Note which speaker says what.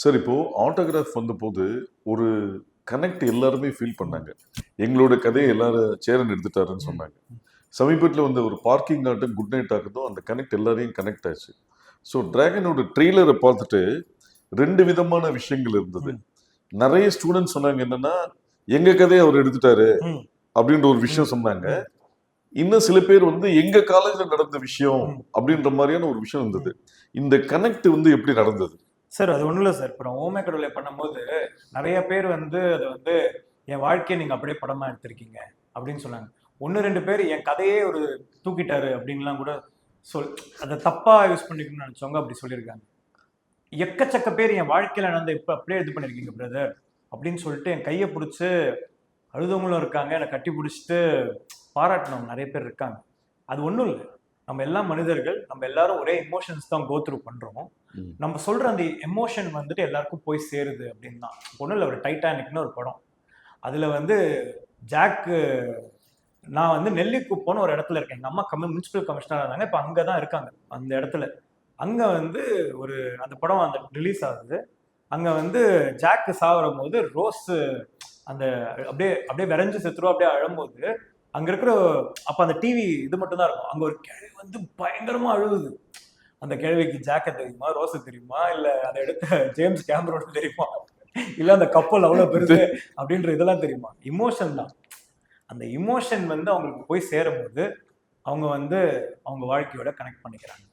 Speaker 1: Sir இப்போ autograph வந்த போது ஒரு கனெக்ட் எல்லாருமே ஃபீல் பண்ணாங்க. எங்களோட கதையை எல்லாரும் சேரன் எடுத்துட்டாருன்னு சொன்னாங்க. சமீபத்தில் வந்து ஒரு பார்க்கிங் ஆகட்டும், குட் நைட் ஆகட்டும், அந்த கனெக்ட் எல்லாரையும் கனெக்ட் ஆச்சு. ஸோ டிராகனோட ட்ரெய்லரை பார்த்துட்டு ரெண்டு விதமான விஷயங்கள் இருந்தது. நிறைய ஸ்டூடெண்ட்ஸ் சொன்னாங்க என்னன்னா, எங்க கதையை அவர் எடுத்துட்டாரு அப்படின்ற ஒரு விஷயம் சொன்னாங்க. இன்னும் சில பேர் வந்து எங்க காலேஜ்ல நடந்த விஷயம் அப்படின்ற மாதிரியான ஒரு விஷயம் இருந்தது. இந்த கனெக்ட் வந்து எப்படி நடந்தது?
Speaker 2: சார் அது ஒன்றும் இல்லை சார். இப்போ நான் ஓமே கடவுளை பண்ணும்போது நிறைய பேர் வந்து அதை வந்து என் வாழ்க்கையை நீங்கள் அப்படியே படமாக எடுத்திருக்கீங்க அப்படின்னு சொன்னாங்க. ஒன்று ரெண்டு பேர் என் கதையே ஒரு தூக்கிட்டாரு அப்படின்லாம் கூட அதை தப்பாக யூஸ் பண்ணிக்கணும்னு நினச்சவங்க அப்படி சொல்லியிருக்காங்க. எக்கச்சக்க பேர் என் வாழ்க்கையில் நடந்த இப்போ அப்படியே இது பண்ணியிருக்கீங்க பிரதர் அப்படின்னு சொல்லிட்டு என் கையை பிடிச்சி அழுதவங்களும் இருக்காங்க, என்னை கட்டி பிடிச்சிட்டு பாராட்டினவங்க நிறைய பேர் இருக்காங்க. அது ஒன்றும் இல்லை, நம்ம எல்லாம் மனிதர்கள், நம்ம எல்லாரும் ஒரே எமோஷன்ஸ் தான் கோ த்ரூ பண்றோம். நம்ம சொல்ற அந்த எமோஷன் வந்துட்டு எல்லாருக்கும் போய் சேருது அப்படின்னு தான். ஒன்றும் இல்லை, ஒரு டைட்டானிக்னு ஒரு படம், அதுல வந்து ஜாக்கு, நான் வந்து நெல்லிக்குப்போன்னு ஒரு இடத்துல இருக்கேன், எங்க அம்மா முனிசிபல் கமிஷனரா இருந்தாங்க, இப்போ அங்கதான் இருக்காங்க அந்த இடத்துல. அங்க வந்து ஒரு அந்த படம் அந்த ரிலீஸ் ஆகுது. அங்க வந்து ஜாக்கு சாகுற போது ரோஸ் அந்த அப்படியே அப்படியே விரைஞ்சு செத்துரும், அப்படியே அழும்போது அங்க இருக்கிற அப்ப அந்த டிவி இது மட்டும் தான் இருக்கும். அங்க ஒரு கிழவி வந்து பயங்கரமா அழுகுது. அந்த கிழவிக்கு ஜாக்க தெரியுமா, ரோஸு தெரியுமா, இல்ல அதை எடுத்த ஜேம்ஸ் கேமரோன் தெரியுமா, இல்ல அந்த கப்பல் அவ்வளவு பெருசு அப்படின்ற இதெல்லாம் தெரியுமா? இமோஷன் தான். அந்த இமோஷன் வந்து அவங்களுக்கு போய் சேரும் போது அவங்க வந்து அவங்க வாழ்க்கையோட கனெக்ட் பண்ணிக்கிறாங்க.